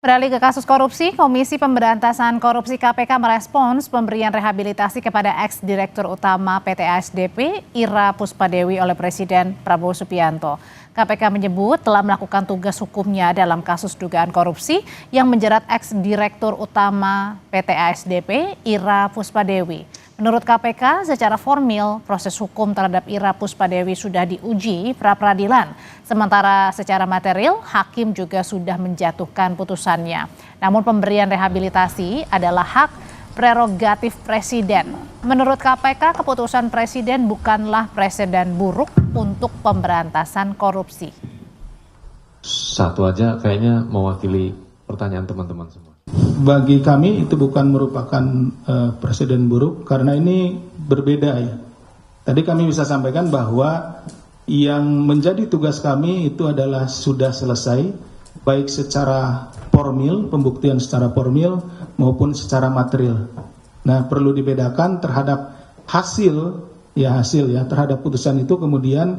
Beralih ke kasus korupsi, Komisi Pemberantasan Korupsi KPK merespons pemberian rehabilitasi kepada ex-direktur utama PT ASDP Ira Puspadewi oleh Presiden Prabowo Subianto. KPK menyebut telah melakukan tugas hukumnya dalam kasus dugaan korupsi yang menjerat ex-direktur utama PT ASDP Ira Puspadewi. Menurut KPK, secara formil proses hukum terhadap Ira Puspadewi sudah diuji pra-peradilan. Sementara secara material, hakim juga sudah menjatuhkan putusannya. Namun pemberian rehabilitasi adalah hak prerogatif Presiden. Menurut KPK, keputusan Presiden bukanlah preseden buruk untuk pemberantasan korupsi. Satu aja kayaknya mewakili pertanyaan teman-teman semua. Bagi kami itu bukan merupakan presiden buruk karena ini berbeda ya. Tadi kami bisa sampaikan bahwa yang menjadi tugas kami itu adalah sudah selesai baik secara formil, pembuktian secara formil maupun secara material. Nah, perlu dibedakan terhadap hasil terhadap putusan itu kemudian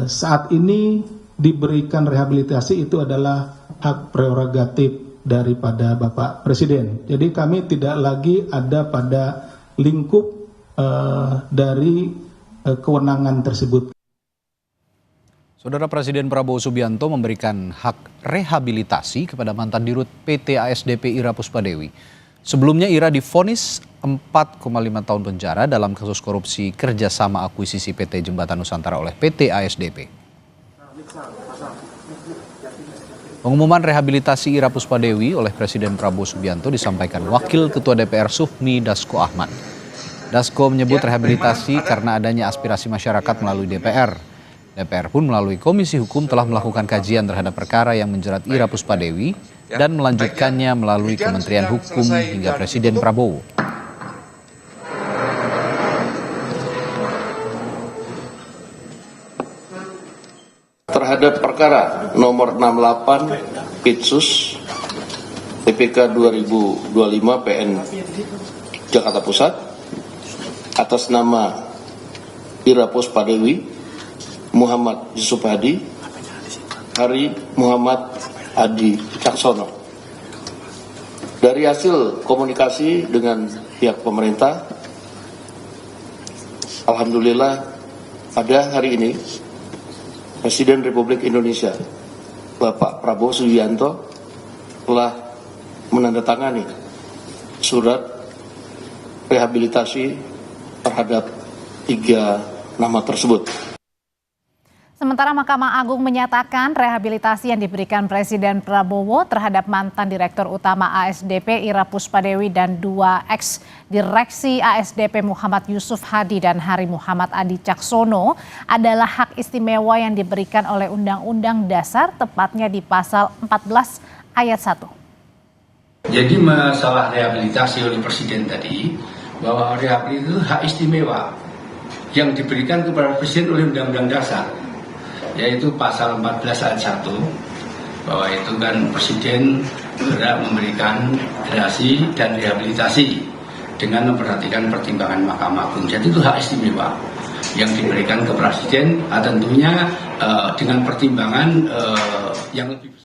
saat ini diberikan rehabilitasi itu adalah hak prerogatif daripada Bapak Presiden. Jadi kami tidak lagi ada pada lingkup dari kewenangan tersebut. Saudara Presiden Prabowo Subianto memberikan hak rehabilitasi kepada mantan dirut PT ASDP Ira Puspadewi. Sebelumnya Ira divonis 4,5 tahun penjara dalam kasus korupsi kerjasama akuisisi PT Jembatan Nusantara oleh PT ASDP. Pengumuman rehabilitasi Ira Puspadewi oleh Presiden Prabowo Subianto disampaikan Wakil Ketua DPR Sufmi Dasko Ahmad. Dasko menyebut rehabilitasi karena adanya aspirasi masyarakat melalui DPR. DPR pun melalui Komisi Hukum telah melakukan kajian terhadap perkara yang menjerat Ira Puspadewi dan melanjutkannya melalui Kementerian Hukum hingga Presiden Prabowo. Terhadap perkara nomor 68 Pitsus TPK 2025 PN Jakarta Pusat atas nama Ira Puspadewi, Muhammad Yusuf Hadi, Hari Muhammad Adi Caksono. Dari hasil komunikasi dengan pihak pemerintah, alhamdulillah pada hari ini Presiden Republik Indonesia Bapak Prabowo Subianto telah menandatangani surat rehabilitasi terhadap 3 nama tersebut. Sementara Mahkamah Agung menyatakan rehabilitasi yang diberikan Presiden Prabowo terhadap mantan Direktur Utama ASDP Ira Puspadewi dan 2 ex-direksi ASDP Muhammad Yusuf Hadi dan Hari Muhammad Adi Caksono adalah hak istimewa yang diberikan oleh Undang-Undang Dasar, tepatnya di Pasal 14 Ayat 1. Jadi masalah rehabilitasi oleh Presiden tadi, bahwa rehabilitasi itu hak istimewa yang diberikan kepada Presiden oleh Undang-Undang Dasar, yaitu pasal 14 ayat 1, bahwa itu kan Presiden berhak memberikan gerasi dan rehabilitasi dengan memperhatikan pertimbangan Mahkamah Agung. Jadi itu hak istimewa yang diberikan ke Presiden, tentunya dengan pertimbangan yang lebih besar.